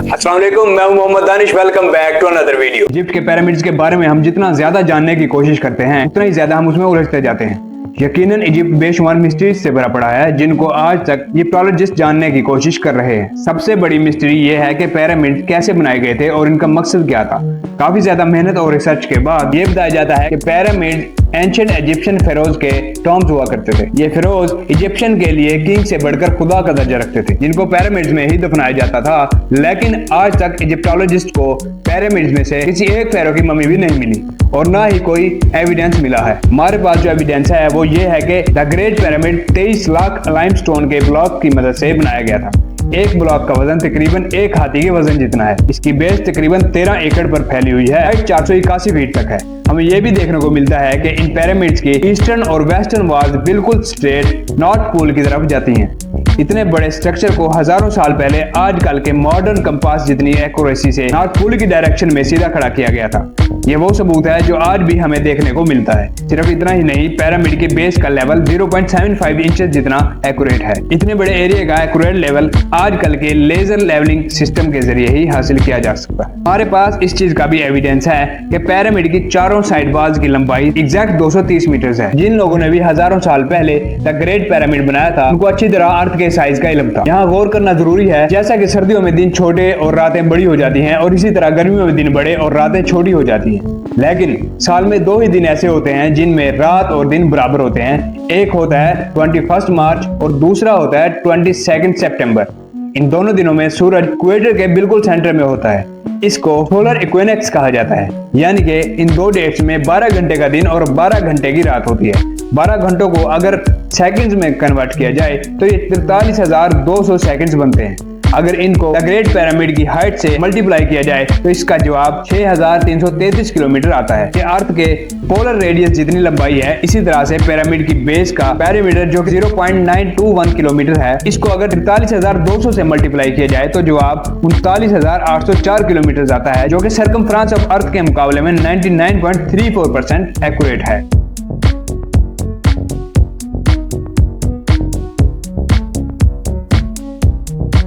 अस्सलाम वालेकुम, मैं हूं Mohammad Danish. Welcome back to another video. Egypt के पिरामिड्स के बारे में हम जितना ज्यादा जानने की कोशिश करते हैं उतना ही ज्यादा हम उसमें उलझते जाते हैं। यकीनन इजिप्ट बेशुमार मिस्ट्रीज से भरा पड़ा है जिनको आज तक इजिप्टोलॉजिस्ट जानने की कोशिश कर रहे हैं। सबसे बड़ी मिस्ट्री ये है कि पिरामिड कैसे बनाए गए थे और इनका मकसद क्या था। काफी ज्यादा मेहनत और रिसर्च के बाद ये बताया जाता है कि पिरामिड एंशिएंट इजिप्शियन फेरोज के टॉम्स हुआ करते थे। ये फेरोज इजिप्शियन के लिए किंग से बढ़कर खुदा का दर्जा रखते थे, जिनको पिरामिड्स में ही दफनाया जाता था। लेकिन आज तक इजिप्टोलॉजिस्ट को पिरामिड्स में से किसी एक फेरो की मम्मी भी नहीं मिली और ना ही कोई एविडेंस मिला है। हमारे पास जो एविडेंस है वो ये है कि the great pyramid 23 lakh limestone के ब्लॉक की मदद से बनाया गया था। एक ब्लॉक का वजन तकरीबन एक हाथी के वजन जितना है। इसकी बेस तकरीबन 13 एकड़ पर फैली हुई है। हाइट 481 फीट तक है। हमें यह भी देखने को मिलता है कि इन पिरामिड्स की ईस्टर्न और वेस्टर्न वॉल्स बिल्कुल स्ट्रेट नॉर्थ पोल की तरफ जाती हैं। इतने बड़े स्ट्रक्चर को हजारों साल पहले आजकल के मॉडर्न कंपास जितनी एक्यूरेसी से नॉर्थ पोल की डायरेक्शन में सीधा खड़ा किया गया था। ये वो सबूत है जो आज भी हमें देखने को मिलता है। सिर्फ इतना ही नहीं, पिरामिड के बेस का लेवल 0.75 इंचेस जितना एक्यूरेट है। इतने बड़े एरिया का एक्यूरेट लेवल आजकल के लेजर लेवलिंग सिस्टम के जरिए ही हासिल किया जा सकता है। हमारे पास इस चीज का भी एविडेंस है कि पिरामिड की चारों साइड वॉल्स की लंबाई एग्जैक्ट 230 मीटर है। जिन लोगों ने भी हजारों साल पहले द ग्रेट पिरामिड बनाया था उनको अच्छी तरह अर्थ के साइज का इल्म था। यहाँ गौर करना जरूरी है, जैसा कि सर्दियों में दिन छोटे और रातें बड़ी हो जाती हैं और इसी तरह गर्मियों में दिन बड़े और रातें छोटी हो जाती हैं। लेकिन साल में 2 ही दिन ऐसे होते हैं जिनमें रात और दिन बराबर होते हैं। एक होता है 21 मार्च और दूसरा होता है 22 सितंबर। इन दोनों दिनों में सूरज इक्वेटर के बिल्कुल सेंटर में होता है। इसको सोलर इक्विनॉक्स कहा जाता है, यानी कि इन 2 डेट्स में 12 घंटे का दिन और 12 घंटे की रात होती है। 12 घंटों को अगर सेकंड्स में कन्वर्ट किया जाए तो ये 43,200 सेकंड्स बनते हैं। अगर इनको द ग्रेट पिरामिड की हाइट से मल्टीप्लाई किया जाए तो इसका जवाब 6,333 किलोमीटर आता है। ये अर्थ के पोलर रेडियस जितनी लंबाई है, इसी तरह से पिरामिड की बेस का पेरीमीटर जो कि 0.921 किलोमीटर है, इसको अगर 43,200 से मल्टीप्लाई किया जाए तो जवाब 39,804 किलोमीटर आता है, जो कि सर्कमफ्रेंस ऑफ अर्थ के मुकाबले में 99.34% एक्यूरेट है।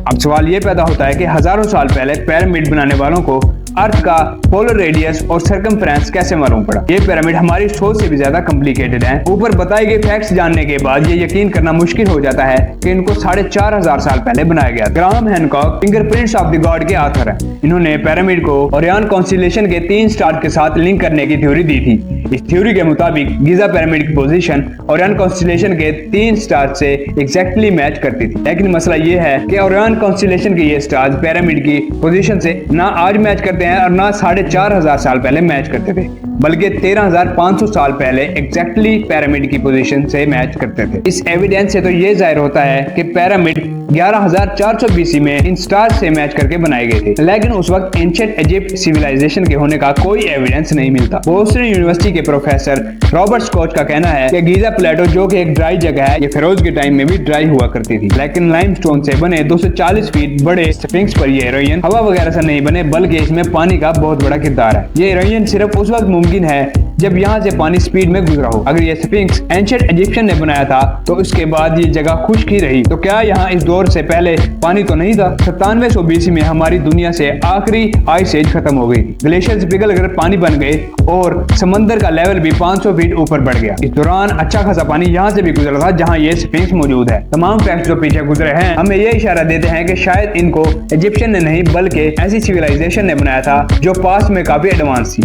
अब सवाल ये पैदा होता है कि हजारों साल पहले पिरामिड बनाने वालों को अर्थ का पोलर रेडियस और सर्कमफ्रेंस कैसे मालूम पड़ा। ये पिरामिड हमारी सोच से भी ज्यादा कॉम्प्लिकेटेड है। ऊपर बताए गए फैक्ट्स जानने के बाद ये यकीन करना मुश्किल हो जाता है कि इनको 4,500 साल पहले बनाया गया। Graham Hancock fingerprints of the God के ऑथर हैं। इन्होंने पिरामिड को ओरियन कॉन्स्टेलेशन के 3 स्टार के साथ लिंक करने की थ्योरी दी थी। इस थ्योरी के मुताबिक गीजा पिरामिड की पोजीशन ओरियन कॉन्स्टेलेशन के 3 स्टार से एग्जैक्टली मैच करती थी। लेकिन मसला ये है कि ओरियन कॉन्स्टेलेशन के ये स्टार्स पिरामिड की पोजीशन से ना आज मैच करते हैं और ना 4,500 साल पहले मैच करते थे, बल्कि 13,500 साल पहले एग्जैक्टली पिरामिड की पोजीशन से मैच करते थे। इस एविडेंस से तो ये जाहिर होता है कि पिरामिड 11,400 BC में इन स्टार से मैच करके बनाए गए थे। लेकिन उस वक्त एंशिएंट इजिप्ट सिविलाइजेशन के होने का कोई एविडेंस नहीं मिलता। बोस्टन यूनिवर्सिटी के प्रोफेसर रॉबर्ट स्कॉच का कहना है कि गीजा प्लेटो जो कि एक ड्राई जगह है, ये फेरोज के टाइम में भी ड्राई हुआ करती थी। लेकिन लाइमस्टोन से बने 240 फीट बड़े स्फिंक्स पर ये हीरोइन हवा वगैरह से नहीं बने, बल्कि इसमें पानी का बहुत बड़ा किरदार है। ये हीरोइन सिर्फ उस वक्त मुमकिन है जब यहाँ से पानी स्पीड में गुजरा हो। अगर ये स्फिंक्स एंशिएंट इजिप्शियन ने बनाया था तो उसके बाद ये जगह खुश्क ही रही, तो क्या यहाँ इस दौर से पहले पानी तो नहीं था। 9700 BC में हमारी दुनिया से आखिरी आइस एज खत्म हो गई। ग्लेशियर्स पिघल कर पानी बन गए और समंदर का लेवल भी 500 फीट ऊपर बढ़ गया। इस दौरान अच्छा खासा पानी यहाँ से भी गुजरा था जहाँ ये स्फिंक्स मौजूद है। तमाम फैक्ट्स जो पीछे गुजरे हैं हमें ये इशारा देते हैं कि शायद इनको इजिप्शियन ने नहीं बल्कि ऐसी सिविलाइजेशन ने बनाया था जो पास में काफी एडवांस थी।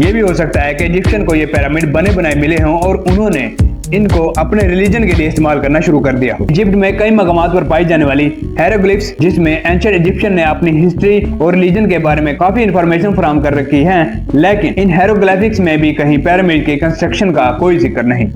ये भी हो सकता है कि इजिप्शियन को ये पिरामिड बने बनाए मिले हों और उन्होंने इनको अपने रिलीजन के लिए इस्तेमाल करना शुरू कर दिया। इजिप्ट में कई मकामात पर पाई जाने वाली हेरोग्लिफ्स, जिसमें एंशिएंट इजिप्शियन ने अपनी हिस्ट्री और रिलीजन के बारे में काफी इंफॉर्मेशन फराहम कर रखी है, लेकिन इन हेरोग्लिफिक्स में भी कहीं पिरामिड के कंस्ट्रक्शन का कोई जिक्र नहीं।